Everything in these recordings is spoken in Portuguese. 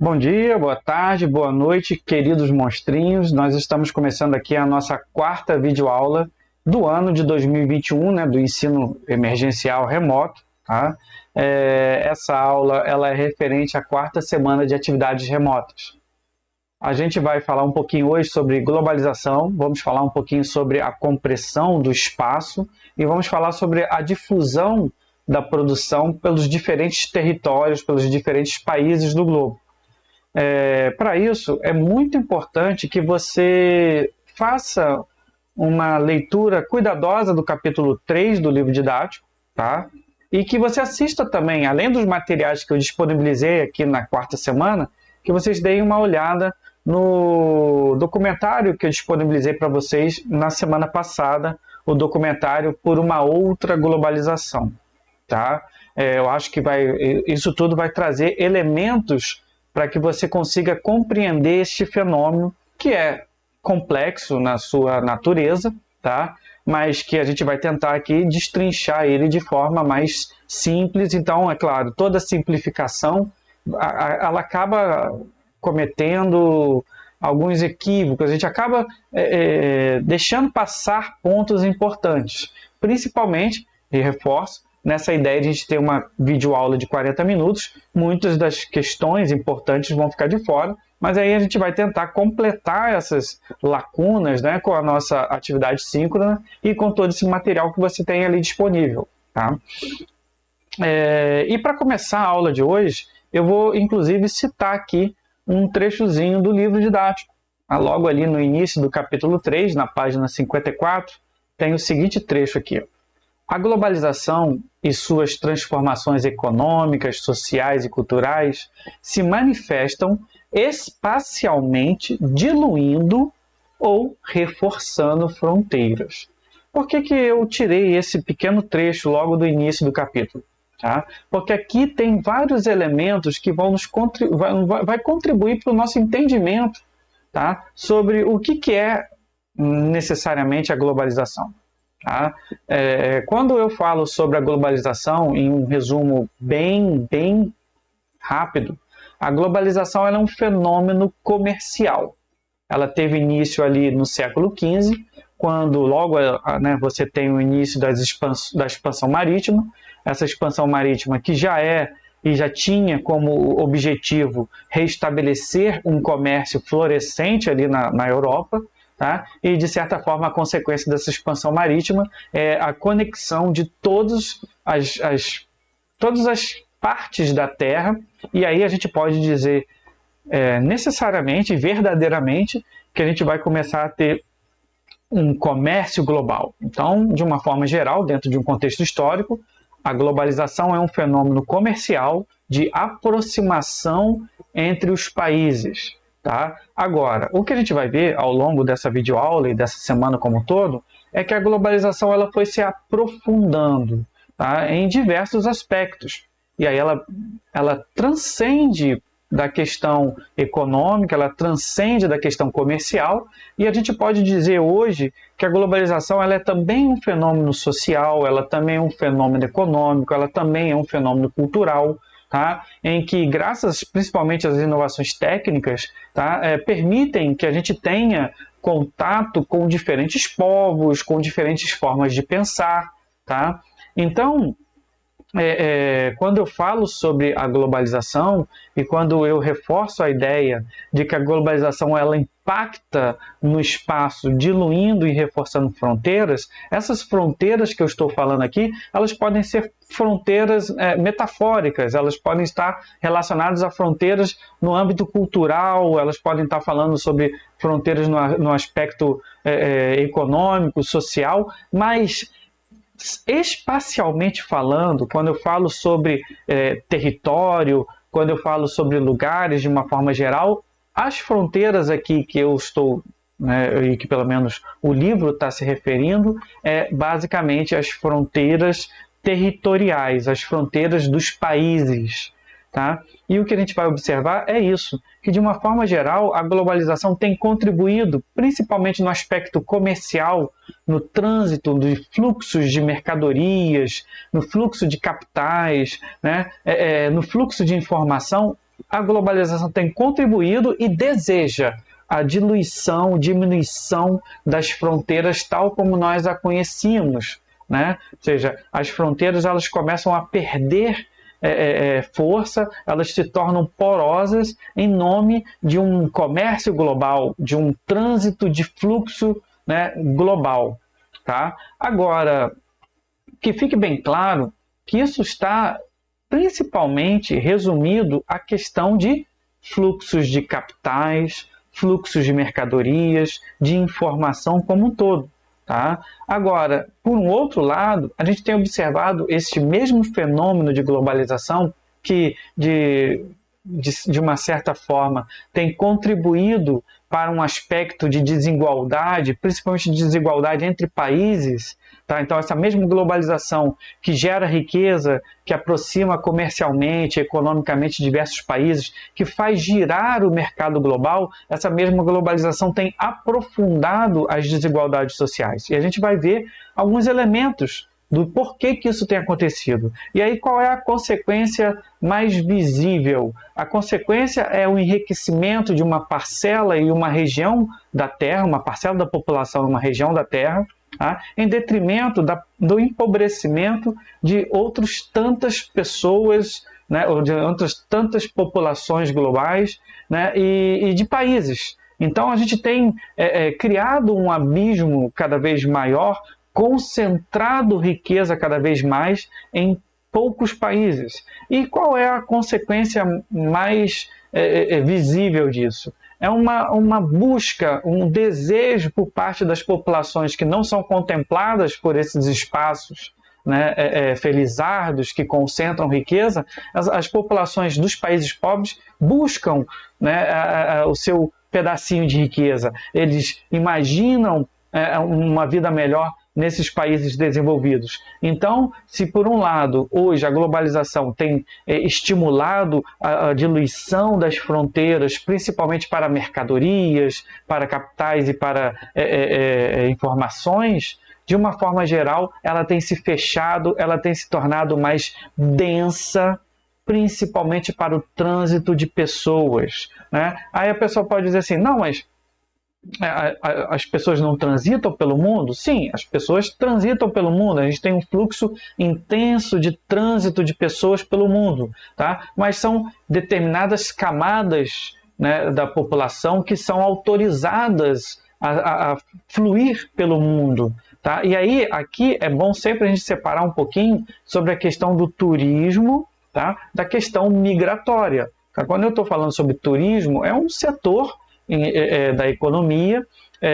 Bom dia, boa tarde, boa noite, queridos monstrinhos. Nós estamos começando aqui a nossa quarta videoaula do ano de 2021, né, do ensino emergencial remoto. Tá? Essa aula ela é referente à quarta semana de atividades remotas. A gente vai falar um pouquinho hoje sobre globalização, vamos falar um pouquinho sobre a compressão do espaço e vamos falar sobre a difusão da produção pelos diferentes territórios, pelos diferentes países do globo. Para isso, é muito importante que você faça uma leitura cuidadosa do capítulo 3 do livro didático, tá? E que você assista também, além dos materiais que eu disponibilizei aqui na quarta semana, que vocês deem uma olhada no documentário que eu disponibilizei para vocês na semana passada, o documentário Por uma Outra Globalização. Tá? Eu acho que isso tudo vai trazer elementos para que você consiga compreender este fenômeno, que é complexo na sua natureza, tá? Mas que a gente vai tentar aqui destrinchar ele de forma mais simples. Então, é claro, toda simplificação ela acaba cometendo alguns equívocos, a gente acaba deixando passar pontos importantes, principalmente, e reforço, nessa ideia de a gente ter uma videoaula de 40 minutos, muitas das questões importantes vão ficar de fora, mas aí a gente vai tentar completar essas lacunas, né, com a nossa atividade síncrona e com todo esse material que você tem ali disponível. Tá? E para começar a aula de hoje, eu vou inclusive citar aqui um trechozinho do livro didático. Logo ali no início do capítulo 3, na página 54, tem o seguinte trecho aqui. A globalização e suas transformações econômicas, sociais e culturais se manifestam espacialmente diluindo ou reforçando fronteiras. Por que eu tirei esse pequeno trecho logo do início do capítulo? Tá? Porque aqui tem vários elementos que vão vai contribuir para o nosso entendimento, tá? Sobre o que é necessariamente a globalização. Tá? Quando eu falo sobre a globalização, em um resumo bem rápido, a globalização ela é um fenômeno comercial. Ela teve início ali no século XV, quando logo você tem o início da expansão marítima, essa expansão marítima que já tinha como objetivo restabelecer um comércio florescente ali na Europa. Tá? E, de certa forma, a consequência dessa expansão marítima é a conexão de todas as partes da Terra, e aí a gente pode dizer necessariamente, verdadeiramente, que a gente vai começar a ter um comércio global. Então, de uma forma geral, dentro de um contexto histórico, a globalização é um fenômeno comercial de aproximação entre os países. Tá? Agora, o que a gente vai ver ao longo dessa videoaula e dessa semana como um todo, é que a globalização ela foi se aprofundando, tá? Em diversos aspectos. E aí ela transcende da questão econômica, ela transcende da questão comercial, e a gente pode dizer hoje que a globalização ela é também um fenômeno social, ela também é um fenômeno econômico, ela também é um fenômeno cultural, tá? Em que, graças principalmente às inovações técnicas, tá? Permitem que a gente tenha contato com diferentes povos, com diferentes formas de pensar. Tá? Então, quando eu falo sobre a globalização e quando eu reforço a ideia de que a globalização ela impacta no espaço, diluindo e reforçando fronteiras, essas fronteiras que eu estou falando aqui, elas podem ser fronteiras metafóricas, elas podem estar relacionadas a fronteiras no âmbito cultural, elas podem estar falando sobre fronteiras no aspecto econômico, social, mas espacialmente falando, quando eu falo sobre território, quando eu falo sobre lugares de uma forma geral, as fronteiras aqui que eu estou, e que pelo menos o livro está se referindo, basicamente as fronteiras territoriais, as fronteiras dos países. Tá? E o que a gente vai observar é isso, que de uma forma geral a globalização tem contribuído, principalmente no aspecto comercial, no trânsito de fluxos de mercadorias, no fluxo de capitais, né? No fluxo de informação, a globalização tem contribuído e deseja a diminuição das fronteiras tal como nós a conhecíamos, né? Ou seja, as fronteiras elas começam a perder força, elas se tornam porosas em nome de um comércio global, de um trânsito de fluxo, né, global. Tá? Agora, que fique bem claro que isso está principalmente resumido à questão de fluxos de capitais, fluxos de mercadorias, de informação como um todo. Tá? Agora, por um outro lado, a gente tem observado esse mesmo fenômeno de globalização que, de uma certa forma, tem contribuído para um aspecto de desigualdade, principalmente de desigualdade entre países. Tá? Então, essa mesma globalização que gera riqueza, que aproxima comercialmente, economicamente diversos países, que faz girar o mercado global, essa mesma globalização tem aprofundado as desigualdades sociais. E a gente vai ver alguns elementos do porquê que isso tem acontecido. E aí qual é a consequência mais visível? A consequência é o enriquecimento de uma parcela e uma região da Terra, uma parcela da população em uma região da Terra, tá? Em detrimento do empobrecimento de outras tantas pessoas, né, ou de outras tantas populações globais, né, e de países. Então a gente tem criado um abismo cada vez maior, concentrado riqueza cada vez mais em poucos países. E qual é a consequência mais visível disso? É uma busca, um desejo por parte das populações que não são contempladas por esses espaços, né, felizardos que concentram riqueza. As populações dos países pobres buscam, né, o seu pedacinho de riqueza. Eles imaginam uma vida melhor nesses países desenvolvidos. Então, se por um lado, hoje a globalização tem estimulado a diluição das fronteiras, principalmente para mercadorias, para capitais e para informações, de uma forma geral, ela tem se fechado, ela tem se tornado mais densa, principalmente para o trânsito de pessoas, né? Aí a pessoa pode dizer assim, não, mas as pessoas não transitam pelo mundo? Sim, as pessoas transitam pelo mundo. A gente tem um fluxo intenso de trânsito de pessoas pelo mundo, tá? Mas são determinadas camadas, né, da população que são autorizadas a fluir pelo mundo. Tá? E aí, aqui é bom sempre a gente separar um pouquinho sobre a questão do turismo, tá? Da questão migratória. Quando eu estou falando sobre turismo, é um setor da economia,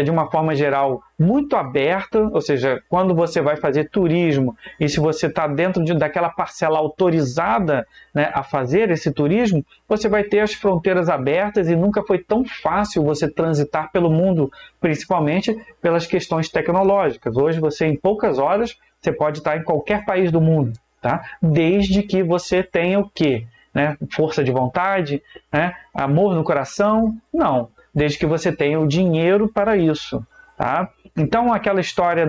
de uma forma geral, muito aberta, ou seja, quando você vai fazer turismo e se você está dentro daquela parcela autorizada, né, a fazer esse turismo, você vai ter as fronteiras abertas e nunca foi tão fácil você transitar pelo mundo, principalmente pelas questões tecnológicas. Hoje, você em poucas horas, você pode estar em qualquer país do mundo, tá? Desde que você tenha o quê? Né? Força de vontade, né? Amor no coração? Não. Desde que você tenha o dinheiro para isso. Tá? Então, aquela história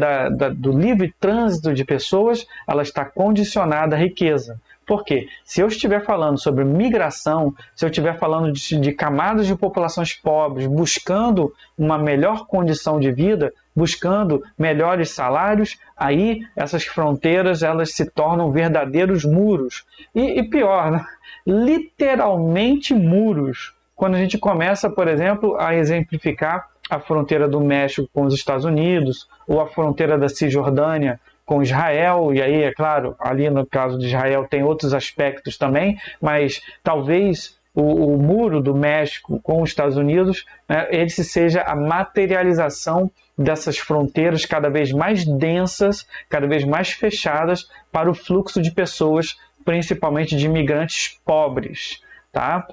do livre trânsito de pessoas, ela está condicionada à riqueza. Por quê? Se eu estiver falando sobre migração, se eu estiver falando de camadas de populações pobres buscando uma melhor condição de vida, buscando melhores salários, aí essas fronteiras elas se tornam verdadeiros muros. E pior, né? Literalmente muros. Quando a gente começa, por exemplo, a exemplificar a fronteira do México com os Estados Unidos, ou a fronteira da Cisjordânia com Israel, e aí, é claro, ali no caso de Israel tem outros aspectos também, mas talvez o muro do México com os Estados Unidos, né, ele seja a materialização dessas fronteiras cada vez mais densas, cada vez mais fechadas para o fluxo de pessoas, principalmente de imigrantes pobres, tá?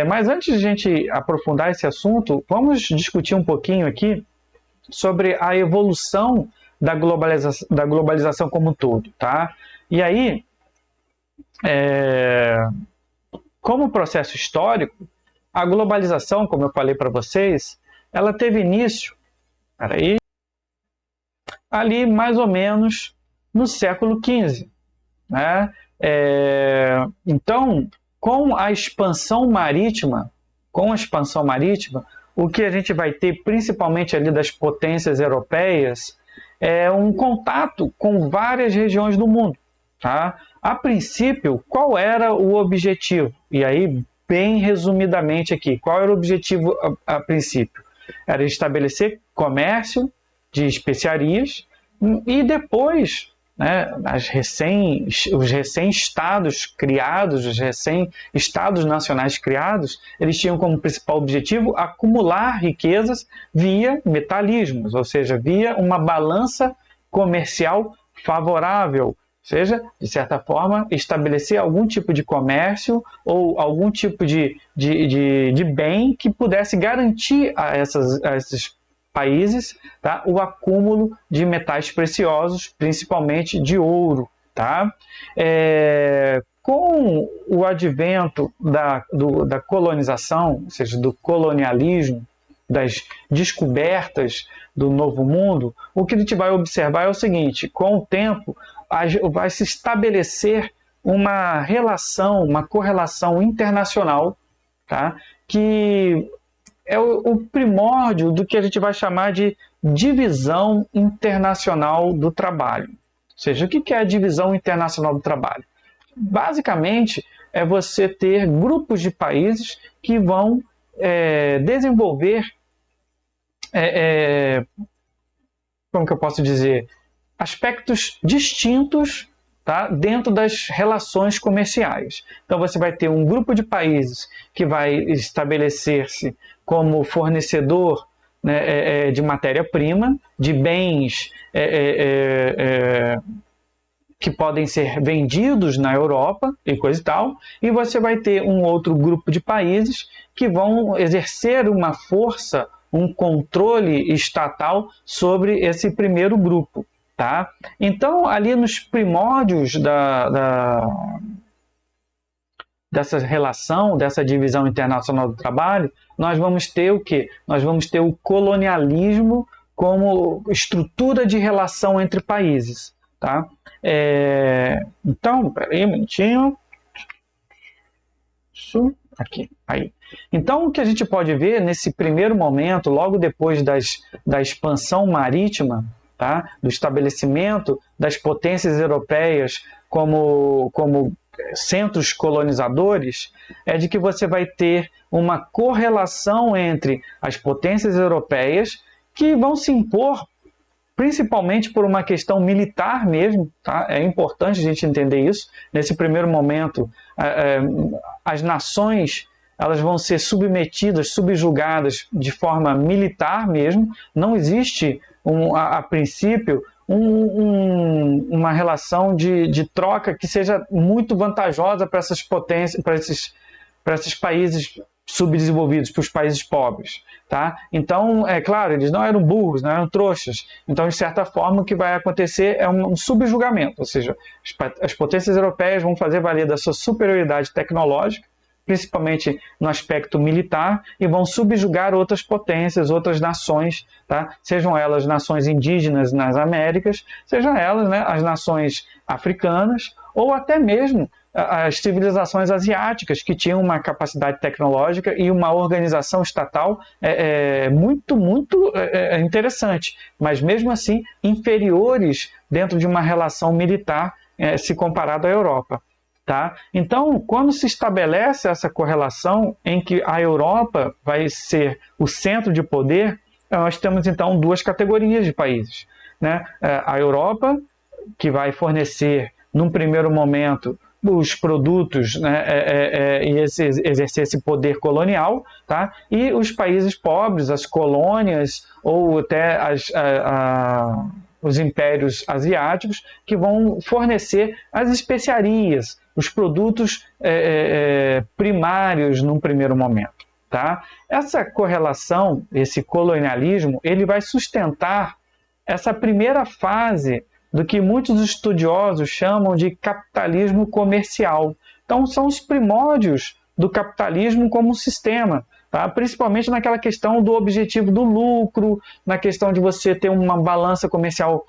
Mas antes de a gente aprofundar esse assunto, vamos discutir um pouquinho aqui sobre a evolução da globalização como um todo. Tá? E aí, como processo histórico, a globalização, como eu falei para vocês, ela teve início ali mais ou menos no século XV. Né? Então, com a expansão marítima, o que a gente vai ter, principalmente ali das potências europeias, é um contato com várias regiões do mundo. Tá? A princípio, qual era o objetivo? E aí, bem resumidamente aqui, qual era o objetivo a princípio? Era estabelecer comércio de especiarias e depois, né, os recém-estados criados, os recém-estados nacionais criados, eles tinham como principal objetivo acumular riquezas via metalismos, ou seja, via uma balança comercial favorável, ou seja, de certa forma, estabelecer algum tipo de comércio ou algum tipo de bem que pudesse garantir a esses países, tá, o acúmulo de metais preciosos, principalmente de ouro. Tá? Com o advento da colonização, ou seja, do colonialismo, das descobertas do Novo Mundo, o que a gente vai observar é o seguinte: com o tempo vai se estabelecer uma relação, uma correlação internacional, tá? Que é o primórdio do que a gente vai chamar de divisão internacional do trabalho. Ou seja, o que é a divisão internacional do trabalho? Basicamente, é você ter grupos de países que vão desenvolver, como que eu posso dizer, aspectos distintos, tá, dentro das relações comerciais. Então você vai ter um grupo de países que vai estabelecer-se como fornecedor, né, de matéria-prima, de bens que podem ser vendidos na Europa e coisa e tal, e você vai ter um outro grupo de países que vão exercer uma força, um controle estatal sobre esse primeiro grupo. Tá? Então, ali nos primórdios dessa relação, dessa divisão internacional do trabalho, nós vamos ter o quê? Nós vamos ter o colonialismo como estrutura de relação entre países. Tá? Então, peraí um minutinho. Isso aqui, aí. Então, o que a gente pode ver nesse primeiro momento, logo depois da expansão marítima, tá, do estabelecimento das potências europeias como centros colonizadores, é de que você vai ter uma correlação entre as potências europeias que vão se impor principalmente por uma questão militar mesmo. Tá? É importante a gente entender isso. Nesse primeiro momento, as nações elas vão ser submetidas, subjugadas de forma militar mesmo. Não existe, a princípio, uma relação de troca que seja muito vantajosa para essas potências, para esses países subdesenvolvidos, para os países pobres. Tá? Então, é claro, eles não eram burros, não eram trouxas. Então, de certa forma, o que vai acontecer é um subjugamento, ou seja, as potências europeias vão fazer valer da sua superioridade tecnológica, principalmente no aspecto militar, e vão subjugar outras potências, outras nações, tá? Sejam elas nações indígenas nas Américas, sejam elas, né, as nações africanas, ou até mesmo as civilizações asiáticas, que tinham uma capacidade tecnológica e uma organização estatal muito interessante, mas mesmo assim inferiores dentro de uma relação militar se comparado à Europa. Tá? Então, quando se estabelece essa correlação em que a Europa vai ser o centro de poder, nós temos então duas categorias de países. Né? A Europa, que vai fornecer, num primeiro momento, os produtos, né, e exercer esse poder colonial, tá? E os países pobres, as colônias ou até os impérios asiáticos, que vão fornecer as especiarias, os produtos primários num primeiro momento. Tá? Essa correlação, esse colonialismo, ele vai sustentar essa primeira fase do que muitos estudiosos chamam de capitalismo comercial. Então, são os primórdios do capitalismo como sistema. tá? Principalmente naquela questão do objetivo do lucro, na questão de você ter uma balança comercial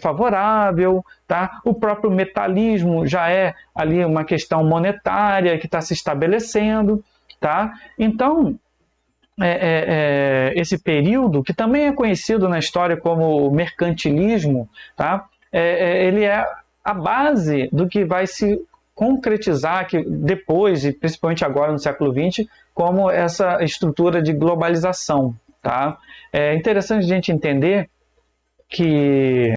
favorável, tá? O próprio metalismo já é ali uma questão monetária que está se estabelecendo, tá? Então, esse período, que também é conhecido na história como mercantilismo, tá? Ele é a base do que vai se concretizar que depois, e principalmente agora no século XX, como essa estrutura de globalização. Tá? É interessante a gente entender que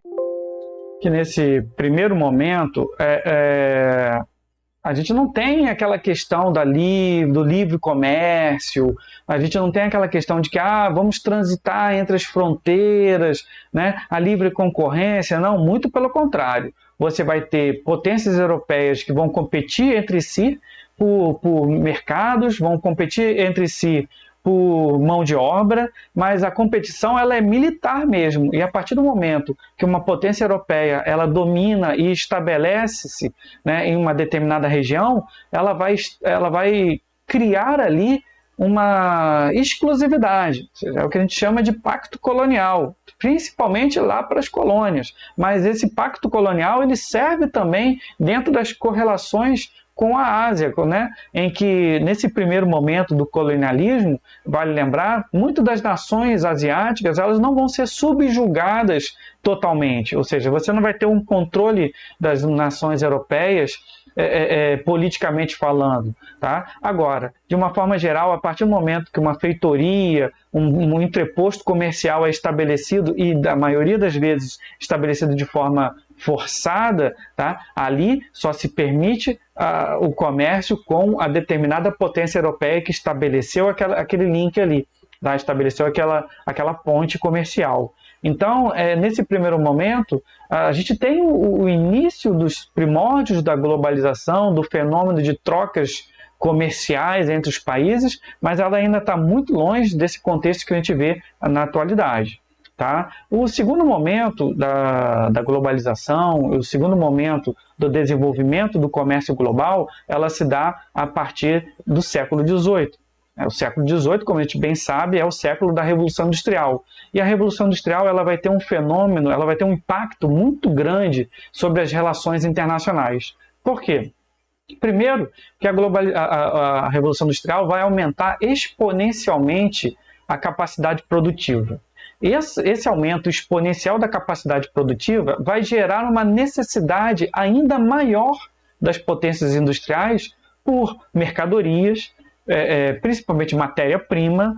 nesse primeiro momento a gente não tem aquela questão do livre comércio, a gente não tem aquela questão de que vamos transitar entre as fronteiras, né? A livre concorrência, não, muito pelo contrário. Você vai ter potências europeias que vão competir entre si por mercados, vão competir entre si por mão de obra, mas a competição ela é militar mesmo. E a partir do momento que uma potência europeia ela domina e estabelece-se, né, em uma determinada região, ela vai criar ali uma exclusividade, ou seja, é o que a gente chama de pacto colonial, principalmente lá para as colônias. Mas esse pacto colonial ele serve também dentro das correlações com a Ásia, né? Em que nesse primeiro momento do colonialismo, vale lembrar, muitas das nações asiáticas elas não vão ser subjugadas totalmente, ou seja, você não vai ter um controle das nações europeias politicamente falando. Tá? Agora, de uma forma geral, a partir do momento que uma feitoria, um entreposto comercial é estabelecido, e da maioria das vezes estabelecido de forma forçada, tá? Ali só se permite o comércio com a determinada potência europeia que estabeleceu aquele link ali, tá? Estabeleceu aquela ponte comercial. Então, nesse primeiro momento, a gente tem o início dos primórdios da globalização, do fenômeno de trocas comerciais entre os países, mas ela ainda está muito longe desse contexto que a gente vê na atualidade. Tá? O segundo momento da globalização, o segundo momento do desenvolvimento do comércio global, ela se dá a partir do século XVIII. O século XVIII, como a gente bem sabe, é o século da Revolução Industrial. E a Revolução Industrial ela vai ter um fenômeno, ela vai ter um impacto muito grande sobre as relações internacionais. Por quê? Primeiro, que a Revolução Industrial vai aumentar exponencialmente a capacidade produtiva. Esse aumento exponencial da capacidade produtiva vai gerar uma necessidade ainda maior das potências industriais por mercadorias, principalmente matéria-prima,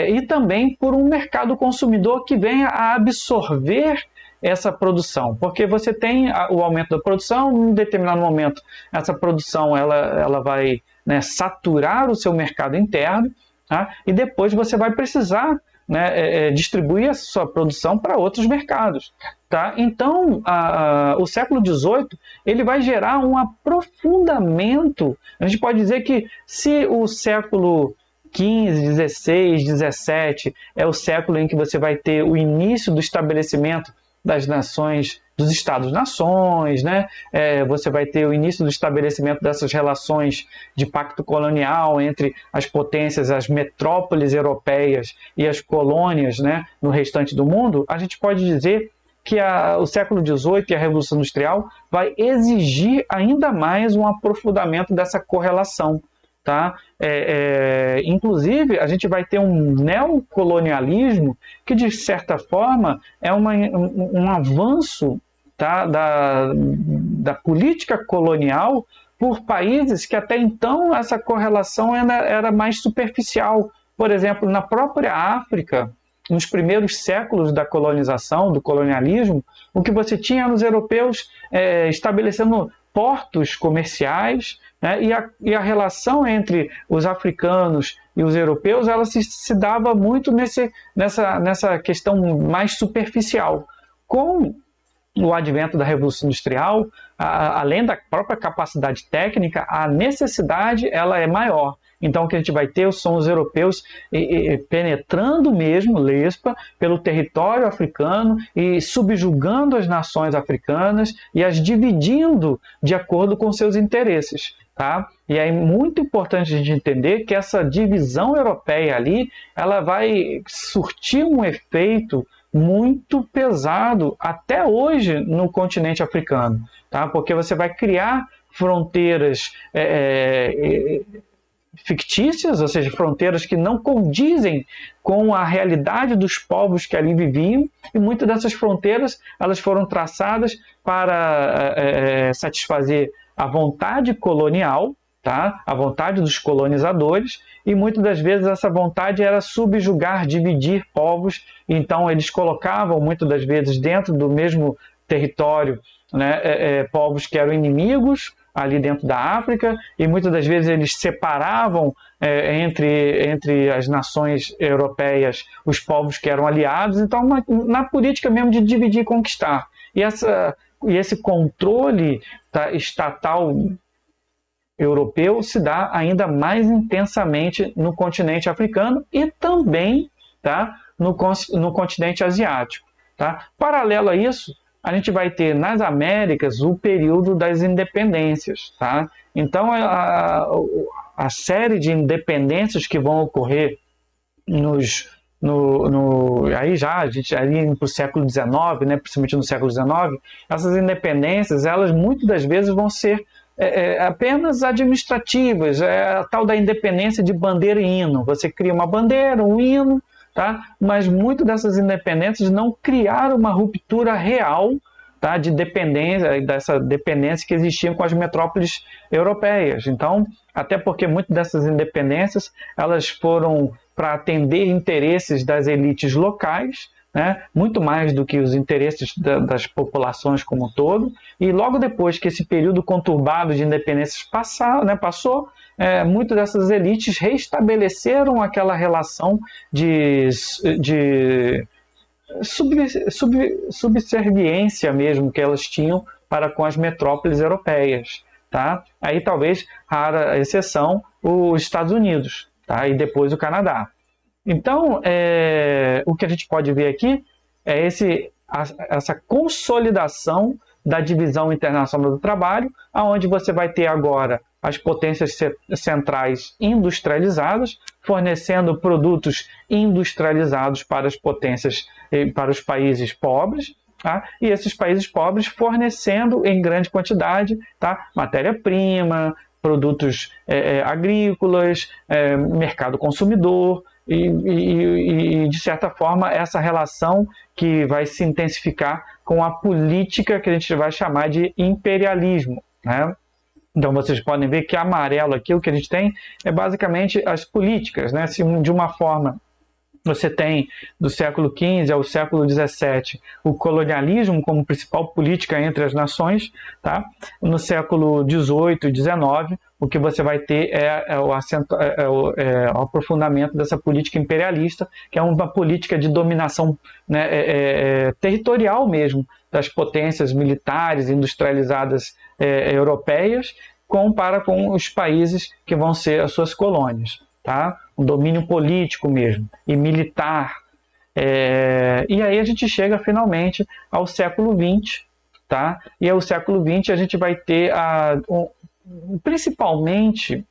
e também por um mercado consumidor que venha a absorver essa produção, porque você tem o aumento da produção, em um determinado momento essa produção ela vai, né, saturar o seu mercado interno, tá? E depois você vai precisar, né, distribuir a sua produção para outros mercados. Tá? Então, o século XVIII ele vai gerar um aprofundamento. A gente pode dizer que se o século XV, XVI, XVII é o século em que você vai ter o início do estabelecimento das nações, dos Estados-nações, né? Você vai ter o início do estabelecimento dessas relações de pacto colonial entre as potências, as metrópoles europeias e as colônias, né, no restante do mundo. A gente pode dizer que o século XVIII e a Revolução Industrial vai exigir ainda mais um aprofundamento dessa correlação. Tá? Inclusive, a gente vai ter um neocolonialismo que, de certa forma, é um avanço, tá, da política colonial por países que até então essa correlação era mais superficial. Por exemplo, na própria África, nos primeiros séculos da colonização, do colonialismo, o que você tinha eram os europeus estabelecendo portos comerciais, né, e a relação entre os africanos e os europeus ela se dava muito nessa questão mais superficial. Com o advento da Revolução Industrial, além da própria capacidade técnica, a necessidade ela é maior. Então, o que a gente vai ter são os europeus penetrando mesmo, lespa, pelo território africano e subjugando as nações africanas e as dividindo de acordo com seus interesses. tá? E é muito importante a gente entender que essa divisão europeia ali, ela vai surtir um efeito muito pesado até hoje no continente africano, tá? Porque você vai criar fronteiras fictícias, ou seja, fronteiras que não condizem com a realidade dos povos que ali viviam, e muitas dessas fronteiras elas foram traçadas para satisfazer a vontade colonial, tá? A vontade dos colonizadores, e muitas das vezes essa vontade era subjugar, dividir povos, então eles colocavam muitas das vezes dentro do mesmo território, né, povos que eram inimigos ali dentro da África, e muitas das vezes eles separavam entre as nações europeias os povos que eram aliados, então na política mesmo de dividir e conquistar. E esse controle estatal europeu se dá ainda mais intensamente no continente africano e também, tá, no continente asiático. Tá? Paralelo a isso, a gente vai ter nas Américas o período das independências. Tá? Então, a série de independências que vão ocorrer aí já a gente ali para o século XIX, né, principalmente no século XIX, essas independências, elas muitas das vezes vão ser apenas administrativas, a tal da independência de bandeira e hino. Você cria uma bandeira, um hino, tá? Mas muitas dessas independências não criaram uma ruptura real, tá? De dependência, dessa dependência que existia com as metrópoles europeias. Então, até porque muitas dessas independências elas foram para atender interesses das elites locais, né, muito mais do que os interesses das populações como um todo, e logo depois que esse período conturbado de independências passou, muitas dessas elites restabeleceram aquela relação de subserviência mesmo que elas tinham para com as metrópoles europeias. Tá? Aí talvez, rara exceção, os Estados Unidos, tá? E depois o Canadá. Então, o que a gente pode ver aqui é essa consolidação da divisão internacional do trabalho, onde você vai ter agora as potências centrais industrializadas, fornecendo produtos industrializados para as potências, para os países pobres, tá? E esses países pobres fornecendo em grande quantidade, tá? Matéria-prima, produtos agrícolas, mercado consumidor, e, de certa forma, essa relação que vai se intensificar com a política que a gente vai chamar de imperialismo, né? Então, vocês podem ver que amarelo aqui, o que a gente tem é basicamente as políticas, né? Se de uma forma você tem, do século XV ao século XVII, o colonialismo como principal política entre as nações, tá? No século XVIII e XIX, o que você vai ter é o aprofundamento dessa política imperialista, que é uma política de dominação, né, territorial mesmo, das potências militares industrializadas europeias, para com os países que vão ser as suas colônias. Tá? Um domínio político mesmo, e militar. E aí a gente chega finalmente ao século XX, tá? E ao século XX a gente vai ter, principalmente,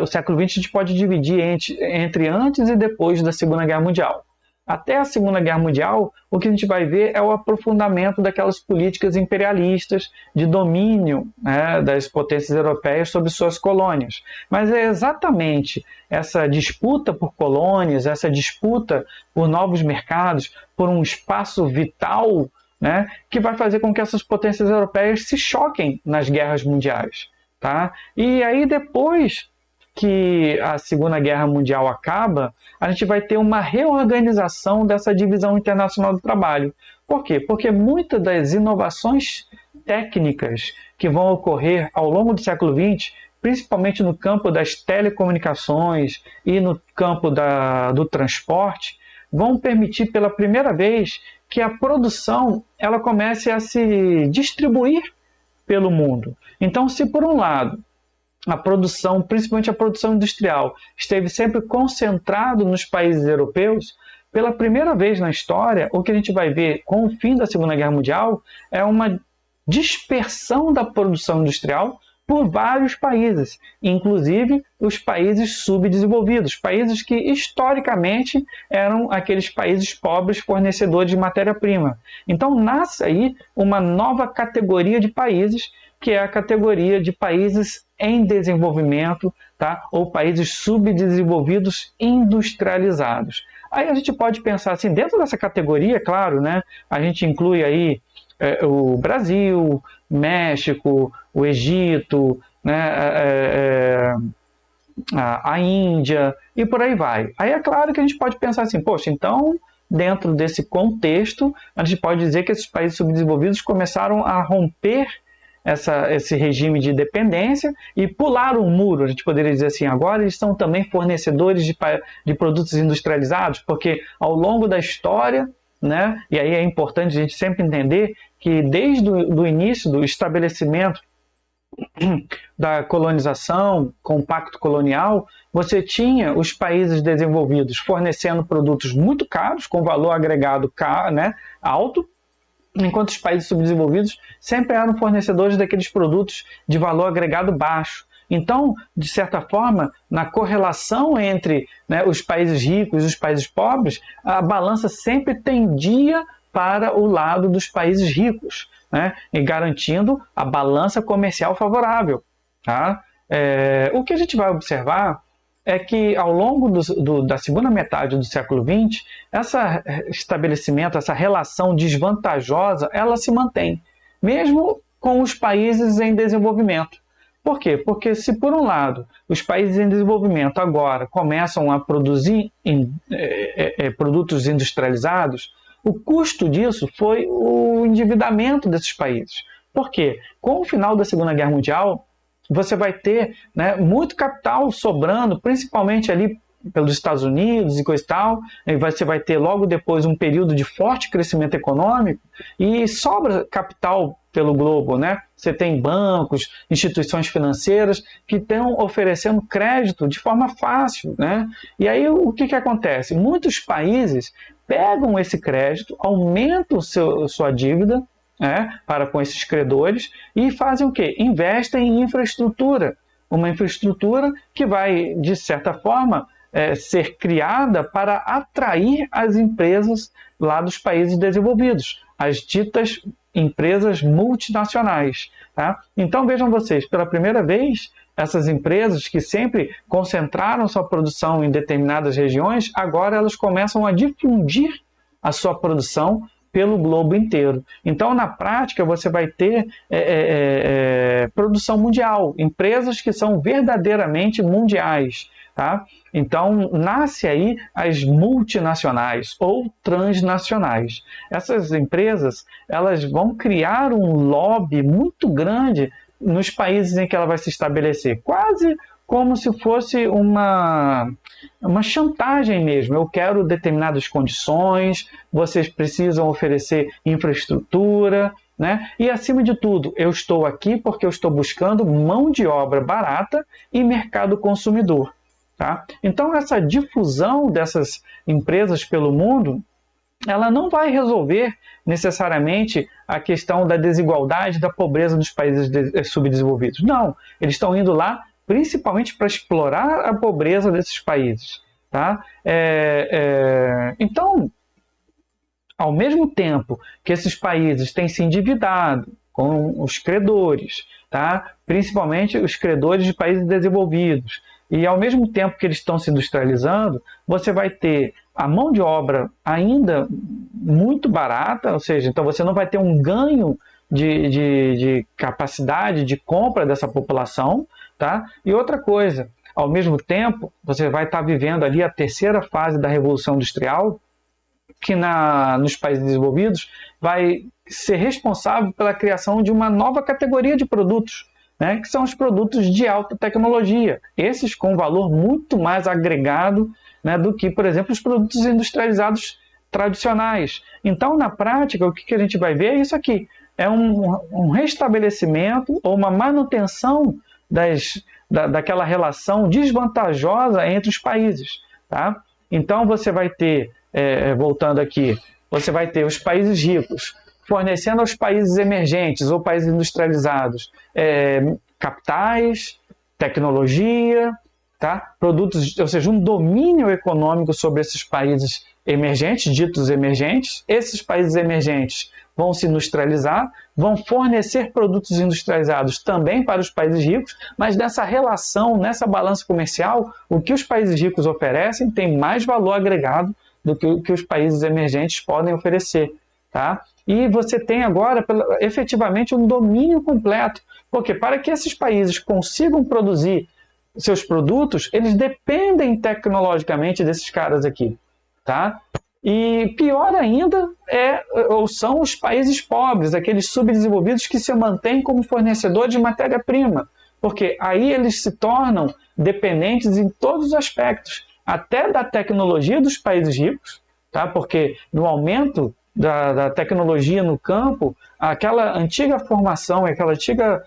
o século XX a gente pode dividir entre antes e depois da Segunda Guerra Mundial. Até a Segunda Guerra Mundial, o que a gente vai ver é o aprofundamento daquelas políticas imperialistas de domínio, né, das potências europeias sobre suas colônias. Mas é exatamente essa disputa por colônias, essa disputa por novos mercados, por um espaço vital, né, que vai fazer com que essas potências europeias se choquem nas guerras mundiais. Tá? E aí depois que a Segunda Guerra Mundial acaba, a gente vai ter uma reorganização dessa divisão internacional do trabalho. Por quê? Porque muitas das inovações técnicas que vão ocorrer ao longo do século XX, principalmente no campo das telecomunicações e no campo do transporte, vão permitir pela primeira vez que a produção ela comece a se distribuir pelo mundo. Então, se por um lado a produção, principalmente a produção industrial, esteve sempre concentrado nos países europeus, pela primeira vez na história, o que a gente vai ver com o fim da Segunda Guerra Mundial é uma dispersão da produção industrial por vários países, inclusive os países subdesenvolvidos, países que historicamente eram aqueles países pobres fornecedores de matéria-prima. Então nasce aí uma nova categoria de países, que é a categoria de países em desenvolvimento, tá? Ou países subdesenvolvidos industrializados. Aí a gente pode pensar assim, dentro dessa categoria, claro, né? A gente inclui aí o Brasil, México, o Egito, né? A Índia e por aí vai. Aí é claro que a gente pode pensar assim, poxa, então dentro desse contexto, a gente pode dizer que esses países subdesenvolvidos começaram a romper esse regime de dependência e pular o muro. A gente poderia dizer assim, agora eles são também fornecedores de produtos industrializados, porque ao longo da história, né, e aí é importante a gente sempre entender que desde o início do estabelecimento da colonização, com o Pacto Colonial, você tinha os países desenvolvidos fornecendo produtos muito caros, com valor agregado né, alto, enquanto os países subdesenvolvidos sempre eram fornecedores daqueles produtos de valor agregado baixo. Então, de certa forma, na correlação entre, né, os países ricos e os países pobres, a balança sempre tendia para o lado dos países ricos, né, e garantindo a balança comercial favorável. Tá? O que a gente vai observar é que ao longo da segunda metade do século XX, esse estabelecimento, essa relação desvantajosa, ela se mantém, mesmo com os países em desenvolvimento. Por quê? Porque se, por um lado, os países em desenvolvimento agora começam a produzir produtos industrializados, o custo disso foi o endividamento desses países. Por quê? Com o final da Segunda Guerra Mundial, você vai ter, né, muito capital sobrando, principalmente ali pelos Estados Unidos e coisa e tal, e você vai ter logo depois um período de forte crescimento econômico e sobra capital pelo globo, né? Você tem bancos, instituições financeiras que estão oferecendo crédito de forma fácil, né? E aí o que acontece? Muitos países pegam esse crédito, aumentam sua dívida, para com esses credores e fazem o quê? Investem em infraestrutura. Uma infraestrutura que vai, de certa forma, ser criada para atrair as empresas lá dos países desenvolvidos, as ditas empresas multinacionais. Tá? Então vejam vocês, pela primeira vez, essas empresas que sempre concentraram sua produção em determinadas regiões, agora elas começam a difundir a sua produção pelo globo inteiro. Então, na prática, você vai ter produção mundial, empresas que são verdadeiramente mundiais. Tá? Então, nasce aí as multinacionais ou transnacionais. Essas empresas, elas vão criar um lobby muito grande nos países em que ela vai se estabelecer, quase como se fosse uma chantagem mesmo. Eu quero determinadas condições, vocês precisam oferecer infraestrutura, né? E acima de tudo, eu estou aqui porque eu estou buscando mão de obra barata e mercado consumidor. Tá? Então essa difusão dessas empresas pelo mundo, ela não vai resolver necessariamente a questão da desigualdade, da pobreza dos países subdesenvolvidos. Não, eles estão indo lá principalmente para explorar a pobreza desses países. Tá? Então, ao mesmo tempo que esses países têm se endividado com os credores, tá? Principalmente os credores de países desenvolvidos, e ao mesmo tempo que eles estão se industrializando, você vai ter a mão de obra ainda muito barata, ou seja, então você não vai ter um ganho de capacidade de compra dessa população. Tá? E outra coisa, ao mesmo tempo, você vai estar vivendo ali a terceira fase da Revolução Industrial, que nos países desenvolvidos vai ser responsável pela criação de uma nova categoria de produtos, né, que são os produtos de alta tecnologia, esses com valor muito mais agregado, né, do que, por exemplo, os produtos industrializados tradicionais. Então, na prática, o que a gente vai ver é isso aqui, é um restabelecimento ou uma manutenção daquela relação desvantajosa entre os países. Tá? Então você vai ter, voltando aqui, você vai ter os países ricos fornecendo aos países emergentes ou países industrializados capitais, tecnologia, tá? Produtos, ou seja, um domínio econômico sobre esses países emergentes, ditos emergentes. Esses países emergentes vão se industrializar, vão fornecer produtos industrializados também para os países ricos, mas nessa relação, nessa balança comercial, o que os países ricos oferecem tem mais valor agregado do que o que os países emergentes podem oferecer, tá? E você tem agora, efetivamente, um domínio completo, porque para que esses países consigam produzir seus produtos, eles dependem tecnologicamente desses caras aqui, tá? E pior ainda são os países pobres, aqueles subdesenvolvidos que se mantêm como fornecedores de matéria-prima, porque aí eles se tornam dependentes em todos os aspectos, até da tecnologia dos países ricos, tá? Porque no aumento da tecnologia no campo, aquela antiga formação, aquela antiga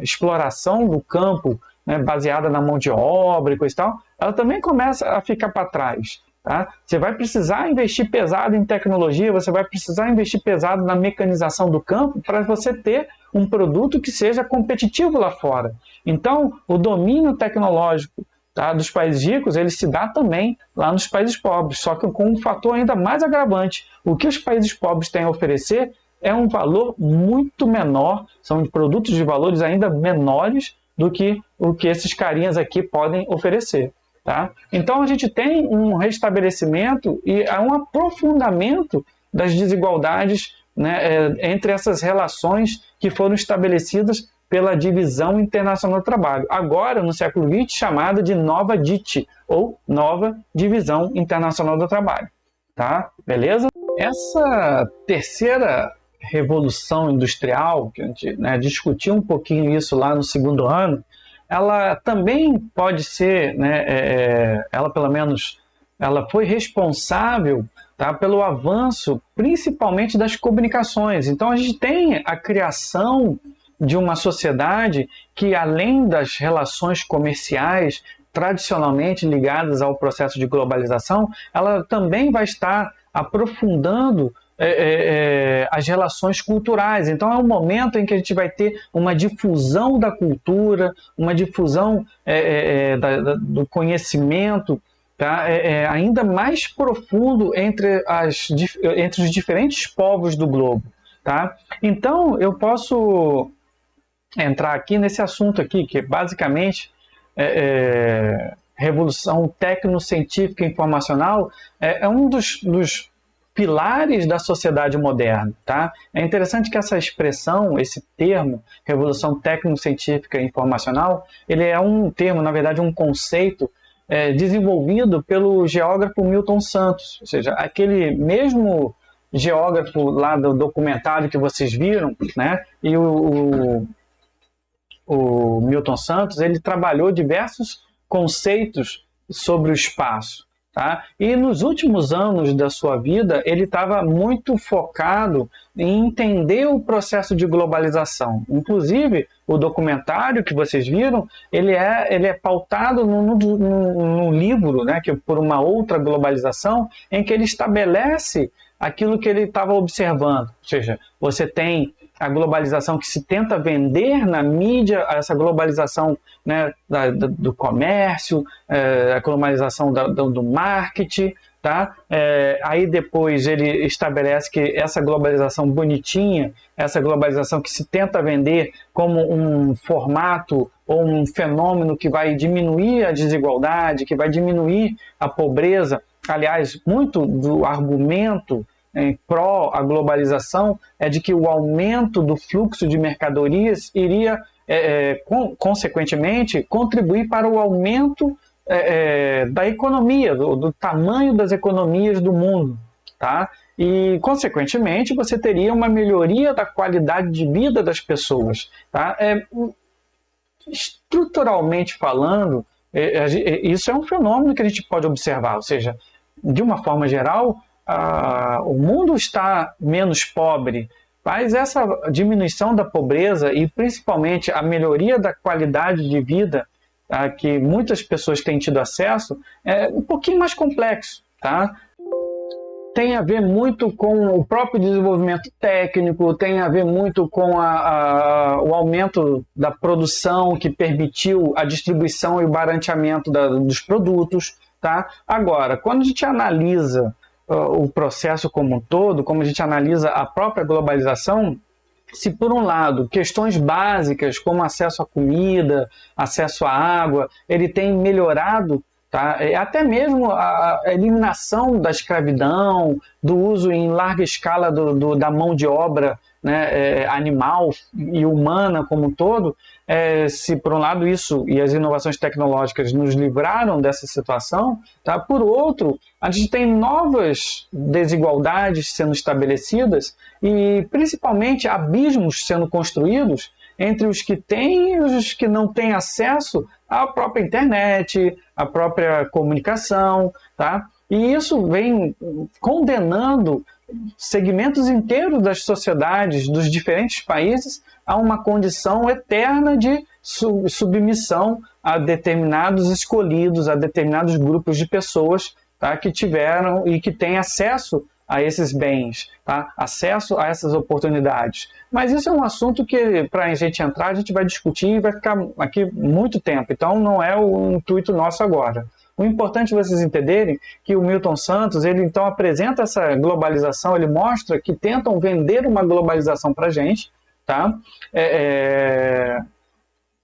exploração do campo, né, baseada na mão de obra e coisa e tal, ela também começa a ficar para trás. Tá? Você vai precisar investir pesado em tecnologia, você vai precisar investir pesado na mecanização do campo para você ter um produto que seja competitivo lá fora. Então, o domínio tecnológico, tá, dos países ricos, ele se dá também lá nos países pobres, só que com um fator ainda mais agravante. O que os países pobres têm a oferecer é um valor muito menor, são produtos de valores ainda menores do que o que esses carinhas aqui podem oferecer. Tá? Então a gente tem um restabelecimento e um aprofundamento das desigualdades, né, entre essas relações que foram estabelecidas pela Divisão Internacional do Trabalho, agora no século XX chamada de Nova DIT, ou Nova Divisão Internacional do Trabalho. Tá? Beleza? Essa terceira revolução industrial, que a gente, né, discutiu um pouquinho isso lá no segundo ano, ela também pode ser, né, ela pelo menos, ela foi responsável, tá, pelo avanço principalmente das comunicações. Então a gente tem a criação de uma sociedade que, além das relações comerciais tradicionalmente ligadas ao processo de globalização, ela também vai estar aprofundando as relações culturais. Então é um momento em que a gente vai ter uma difusão da cultura, uma difusão do conhecimento, tá? Ainda mais profundo entre os diferentes povos do globo. Tá? Então eu posso entrar aqui nesse assunto aqui, que basicamente revolução tecnocientífica e informacional é um dos pilares da sociedade moderna. Tá? É interessante que essa expressão, esse termo, revolução tecnocientífica e informacional, ele é um termo, na verdade, um conceito desenvolvido pelo geógrafo Milton Santos, ou seja, aquele mesmo geógrafo lá do documentário que vocês viram, né? E o Milton Santos, ele trabalhou diversos conceitos sobre o espaço. Tá? E nos últimos anos da sua vida, ele estava muito focado em entender o processo de globalização. Inclusive, o documentário que vocês viram, ele é pautado num livro, né, que por uma outra globalização, em que ele estabelece aquilo que ele estava observando. Ou seja, você tem a globalização que se tenta vender na mídia, essa globalização, né, do comércio, a globalização do marketing, tá? Aí depois ele estabelece que essa globalização bonitinha, essa globalização que se tenta vender como um formato ou um fenômeno que vai diminuir a desigualdade, que vai diminuir a pobreza. Aliás, muito do argumento em pró a globalização é de que o aumento do fluxo de mercadorias iria, consequentemente, contribuir para o aumento da economia, do tamanho das economias do mundo. Tá? E, consequentemente, você teria uma melhoria da qualidade de vida das pessoas. Tá? Estruturalmente falando, isso é um fenômeno que a gente pode observar, ou seja, de uma forma geral, o mundo está menos pobre, mas essa diminuição da pobreza e principalmente a melhoria da qualidade de vida que muitas pessoas têm tido acesso é um pouquinho mais complexo. Tá? tem a ver muito com o próprio desenvolvimento técnico, tem a ver muito com o aumento da produção que permitiu a distribuição e o barateamento dos produtos. Tá? Agora, quando a gente analisa o processo como um todo, como a gente analisa a própria globalização, se por um lado questões básicas como acesso à comida, acesso à água, ele tem melhorado, tá? Até mesmo a eliminação da escravidão, do uso em larga escala da mão de obra, né, animal e humana como um todo, se por um lado isso e as inovações tecnológicas nos livraram dessa situação, tá? Por outro, a gente tem novas desigualdades sendo estabelecidas e principalmente abismos sendo construídos entre os que têm e os que não têm acesso à própria internet, à própria comunicação, tá? E isso vem condenando segmentos inteiros das sociedades dos diferentes países a uma condição eterna de submissão a determinados escolhidos, a determinados grupos de pessoas, tá, que tiveram e que têm acesso a esses bens, tá? Acesso a essas oportunidades. Mas isso é um assunto que, para a gente entrar, a gente vai discutir e vai ficar aqui muito tempo. Então, não é o intuito nosso agora. O importante é vocês entenderem que o Milton Santos, ele então apresenta essa globalização, ele mostra que tentam vender uma globalização para a gente, tá?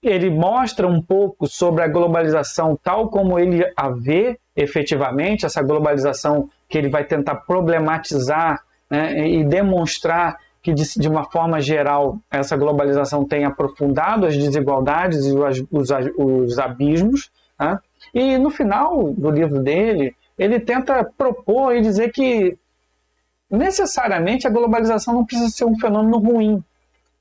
Ele mostra um pouco sobre a globalização tal como ele a vê efetivamente, essa globalização que ele vai tentar problematizar, né, e demonstrar que, de uma forma geral, essa globalização tem aprofundado as desigualdades e os abismos, tá? E no final do livro dele, ele tenta propor e dizer que necessariamente a globalização não precisa ser um fenômeno ruim.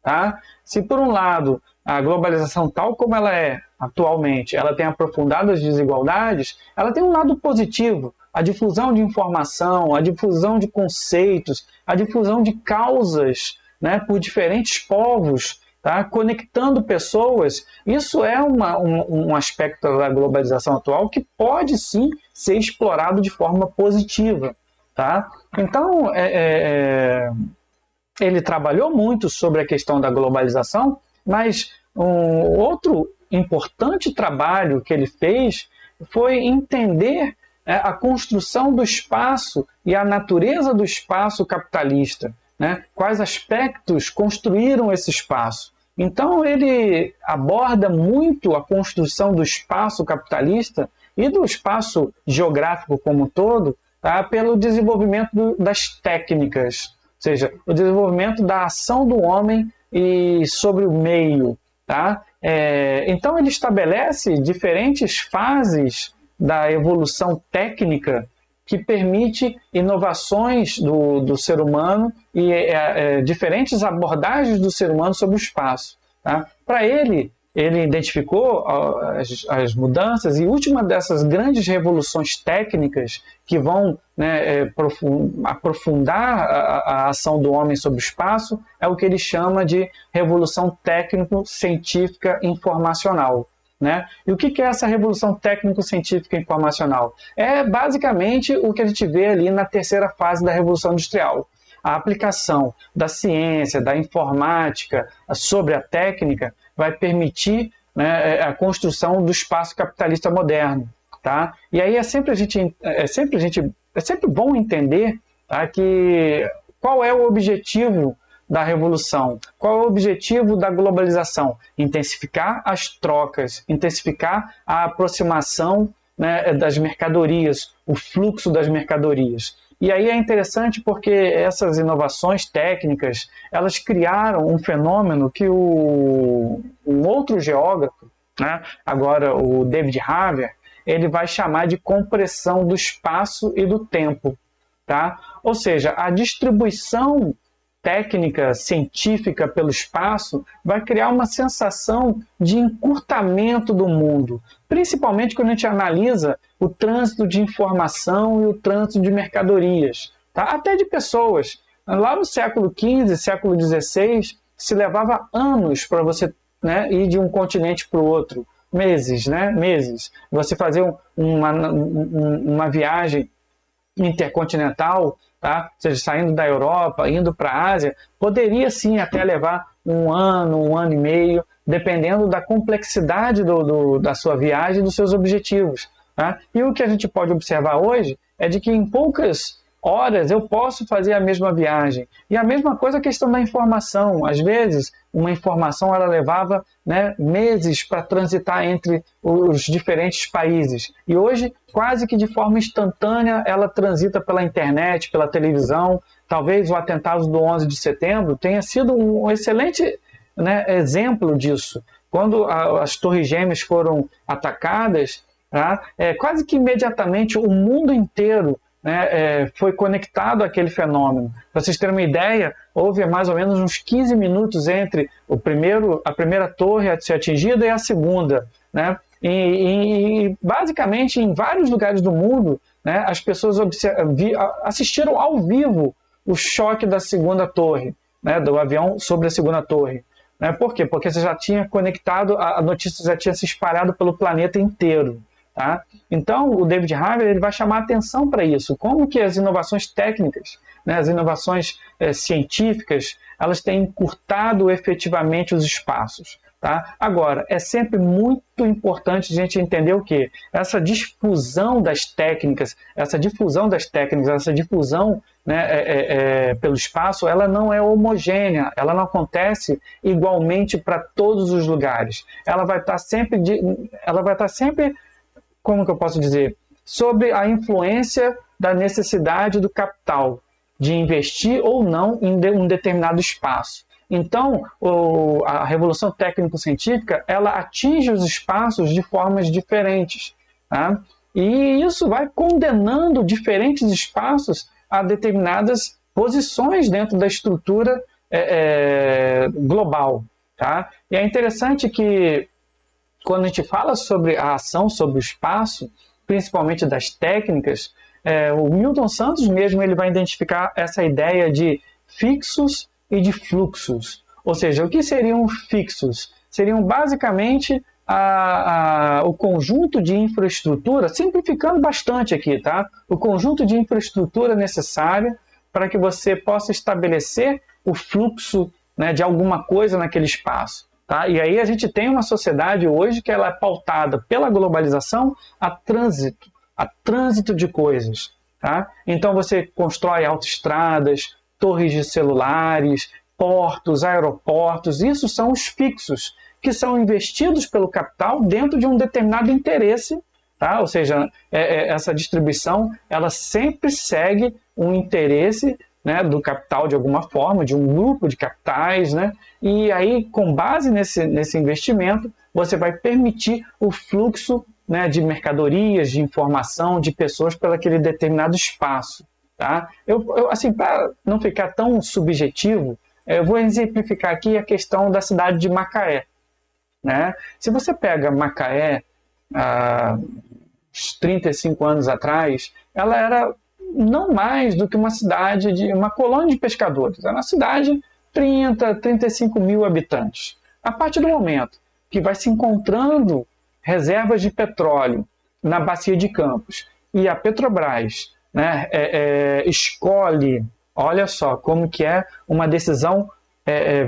Tá? Se por um lado a globalização tal como ela é atualmente, ela tem aprofundado as desigualdades, ela tem um lado positivo, a difusão de informação, a difusão de conceitos, a difusão de causas, né, por diferentes povos, tá? Conectando pessoas. Isso é um aspecto da globalização atual que pode sim ser explorado de forma positiva. Tá? Então, ele trabalhou muito sobre a questão da globalização, mas um outro importante trabalho que ele fez foi entender a construção do espaço e a natureza do espaço capitalista, né? Quais aspectos construíram esse espaço. Então ele aborda muito a construção do espaço capitalista e do espaço geográfico como um todo, tá? Pelo desenvolvimento das técnicas, ou seja, o desenvolvimento da ação do homem e sobre o meio. Tá? Então ele estabelece diferentes fases da evolução técnica que permite inovações do ser humano e diferentes abordagens do ser humano sobre o espaço. Tá? Para ele identificou as mudanças e última dessas grandes revoluções técnicas que vão, né, aprofundar a ação do homem sobre o espaço é o que ele chama de revolução técnico-científica informacional. Né? E o que é essa revolução técnico-científica informacional? É basicamente o que a gente vê ali na terceira fase da Revolução Industrial. A aplicação da ciência, da informática sobre a técnica vai permitir, né, a construção do espaço capitalista moderno. Tá? E aí é sempre bom entender, tá, que qual é o objetivo da revolução, qual é o objetivo da globalização? Intensificar as trocas, intensificar a aproximação, né, das mercadorias, o fluxo das mercadorias. E aí é interessante porque essas inovações técnicas, elas criaram um fenômeno que um outro geógrafo, né, agora o David Harvey, ele vai chamar de compressão do espaço e do tempo. Tá? Ou seja, a distribuição técnica científica pelo espaço vai criar uma sensação de encurtamento do mundo, principalmente quando a gente analisa o trânsito de informação e o trânsito de mercadorias, tá? Até de pessoas. Lá no século XV, século XVI, se levava anos para você, né, ir de um continente para o outro, meses, né? Meses. Você fazer uma viagem intercontinental, tá? Ou seja, saindo da Europa, indo para a Ásia, poderia sim até levar um ano e meio, dependendo da complexidade da sua viagem e dos seus objetivos. Tá? E o que a gente pode observar hoje é de que em poucas horas eu posso fazer a mesma viagem. E a mesma coisa a questão da informação. Às vezes, uma informação ela levava, né, meses para transitar entre os diferentes países. E hoje, quase que de forma instantânea, ela transita pela internet, pela televisão. Talvez o atentado do 11 de setembro tenha sido um excelente, né, exemplo disso. Quando as Torres Gêmeas foram atacadas, tá, quase que imediatamente o mundo inteiro, né, foi conectado àquele fenômeno. Para vocês terem uma ideia, houve mais ou menos uns 15 minutos entre a primeira torre a ser atingida e a segunda. Né? E basicamente, em vários lugares do mundo, né, as pessoas assistiram ao vivo o choque da segunda torre, né, do avião sobre a segunda torre. Né? Por quê? Porque você já tinha conectado, a notícia já tinha se espalhado pelo planeta inteiro. Tá? Então, o David Harvey ele vai chamar atenção para isso. Como que as inovações técnicas, né, as inovações científicas, elas têm encurtado efetivamente os espaços. Tá? Agora, é sempre muito importante a gente entender o quê? Essa difusão das técnicas, essa difusão, né, pelo espaço, ela não é homogênea, ela não acontece igualmente para todos os lugares. Ela vai estar sempre, como que eu posso dizer, sobre a influência da necessidade do capital, de investir ou não em um determinado espaço. Então, a revolução técnico-científica, ela atinge os espaços de formas diferentes. Tá? E isso vai condenando diferentes espaços a determinadas posições dentro da estrutura global. Tá? E é interessante que, quando a gente fala sobre a ação sobre o espaço, principalmente das técnicas, o Milton Santos mesmo ele vai identificar essa ideia de fixos e de fluxos. Ou seja, o que seriam fixos? Seriam basicamente o conjunto de infraestrutura, simplificando bastante aqui, tá? O conjunto de infraestrutura necessária para que você possa estabelecer o fluxo, né, de alguma coisa naquele espaço. Tá? E aí a gente tem uma sociedade hoje que ela é pautada pela globalização a trânsito de coisas. Tá? Então você constrói autoestradas, torres de celulares, portos, aeroportos, isso são os fixos, que são investidos pelo capital dentro de um determinado interesse. Tá? Ou seja, essa distribuição ela sempre segue um interesse, né, do capital de alguma forma, de um grupo de capitais, né? E aí, com base nesse investimento, você vai permitir o fluxo, né, de mercadorias, de informação, de pessoas pelo aquele determinado espaço. Tá? Assim, para não ficar tão subjetivo, eu vou exemplificar aqui a questão da cidade de Macaé. Né? Se você pega Macaé, uns 35 anos atrás, ela era não mais do que uma cidade, uma colônia de pescadores. É uma cidade de 35 mil habitantes. A partir do momento que vai se encontrando reservas de petróleo na bacia de Campos e a Petrobras, né, escolhe, olha só como que é uma decisão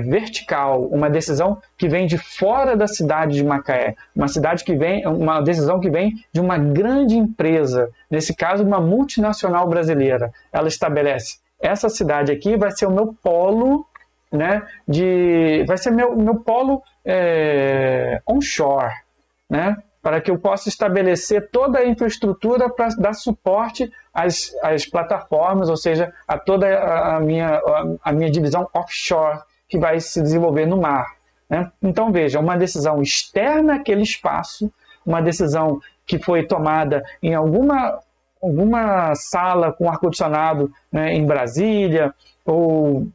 vertical, uma decisão que vem de fora da cidade de Macaé, uma decisão que vem de uma grande empresa, nesse caso uma multinacional brasileira. Ela estabelece, essa cidade aqui vai ser o meu polo, né, vai ser meu polo onshore, né, para que eu possa estabelecer toda a infraestrutura para dar suporte às plataformas, ou seja, a toda a minha divisão offshore, que vai se desenvolver no mar. Né? Então, veja, uma decisão externa àquele espaço, uma decisão que foi tomada em alguma sala com ar-condicionado, né, em Brasília, ou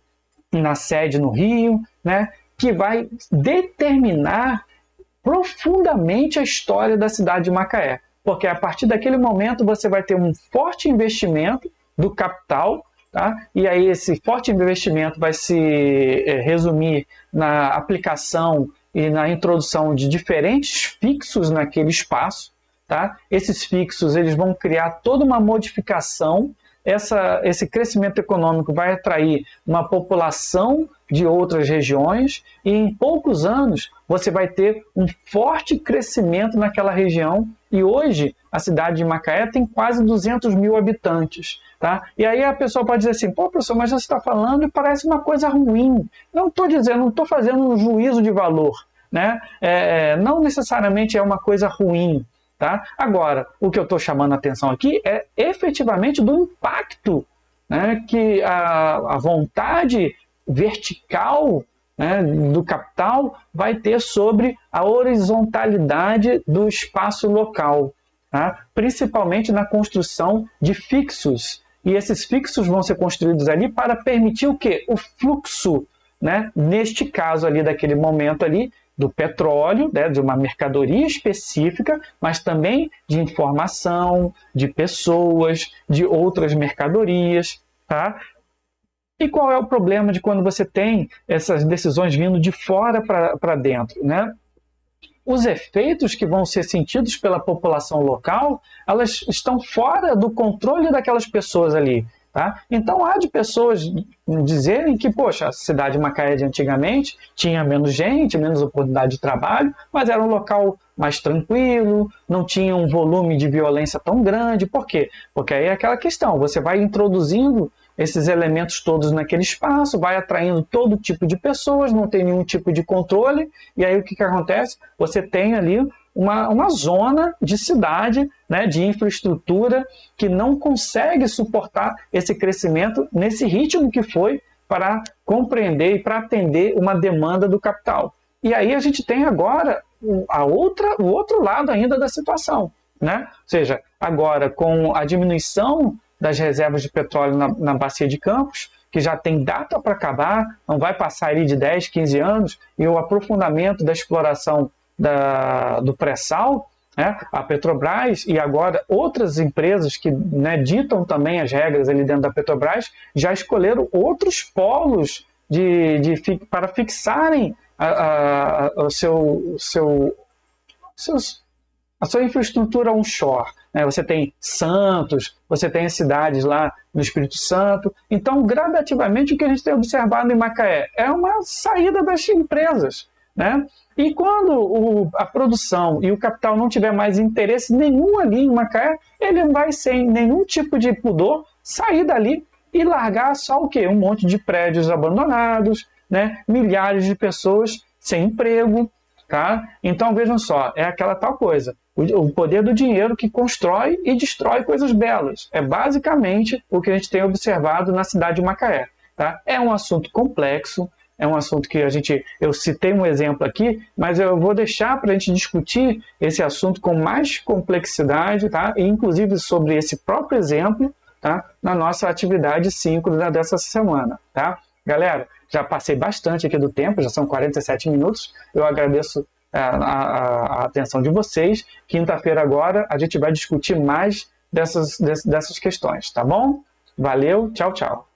na sede no Rio, né, que vai determinar profundamente a história da cidade de Macaé. Porque a partir daquele momento você vai ter um forte investimento do capital, tá? E aí esse forte investimento vai se resumir na aplicação e na introdução de diferentes fixos naquele espaço. Tá? Esses fixos eles vão criar toda uma modificação esse crescimento econômico vai atrair uma população de outras regiões e em poucos anos você vai ter um forte crescimento naquela região. E hoje a cidade de Macaé tem quase 200 mil habitantes. Tá? E aí a pessoa pode dizer assim, pô, professor, mas você está falando e parece uma coisa ruim. Não estou dizendo, não estou fazendo um juízo de valor. Né? Não necessariamente é uma coisa ruim. Tá? Agora, o que eu estou chamando a atenção aqui é efetivamente do impacto, né, que a vontade vertical, né, do capital vai ter sobre a horizontalidade do espaço local, tá? Principalmente na construção de fixos. E esses fixos vão ser construídos ali para permitir o quê? O fluxo, né, neste caso ali, daquele momento ali, do petróleo, né, de uma mercadoria específica, mas também de informação, de pessoas, de outras mercadorias. Tá? E qual é o problema de quando você tem essas decisões vindo de fora para dentro? Né? Os efeitos que vão ser sentidos pela população local, elas estão fora do controle daquelas pessoas ali. Tá? Então há de pessoas dizerem que, poxa, a cidade de Macaé de antigamente tinha menos gente, menos oportunidade de trabalho, mas era um local mais tranquilo, não tinha um volume de violência tão grande. Por quê? Porque aí é aquela questão, você vai introduzindo esses elementos todos naquele espaço, vai atraindo todo tipo de pessoas, não tem nenhum tipo de controle, e aí o que acontece? Você tem ali uma zona de cidade, né, de infraestrutura que não consegue suportar esse crescimento nesse ritmo que foi para compreender e para atender uma demanda do capital. E aí a gente tem agora o outro lado ainda da situação. Né? Ou seja, agora com a diminuição das reservas de petróleo na bacia de Campos, que já tem data para acabar, não vai passar ali de 10, 15 anos, e o aprofundamento da exploração do pré-sal, né? A Petrobras e agora outras empresas que, né, ditam também as regras ali dentro da Petrobras já escolheram outros polos para fixarem a sua infraestrutura onshore. Né? Você tem Santos, você tem as cidades lá no Espírito Santo. Então, gradativamente, o que a gente tem observado em Macaé é uma saída das empresas. Né? E quando a produção e o capital não tiver mais interesse nenhum ali em Macaé, ele vai, sem nenhum tipo de pudor, sair dali e largar só o quê? Um monte de prédios abandonados, né? Milhares de pessoas sem emprego. Tá? Então, vejam só, é aquela tal coisa. O poder do dinheiro que constrói e destrói coisas belas. É basicamente o que a gente tem observado na cidade de Macaé. Tá? É um assunto complexo, é um assunto que eu citei um exemplo aqui, mas eu vou deixar para a gente discutir esse assunto com mais complexidade, tá? E inclusive sobre esse próprio exemplo, tá? Na nossa atividade síncrona dessa semana. Tá? Galera, já passei bastante aqui do tempo, já são 47 minutos. Eu agradeço a atenção de vocês. Quinta-feira agora a gente vai discutir mais dessas questões, tá bom? Valeu, tchau, tchau.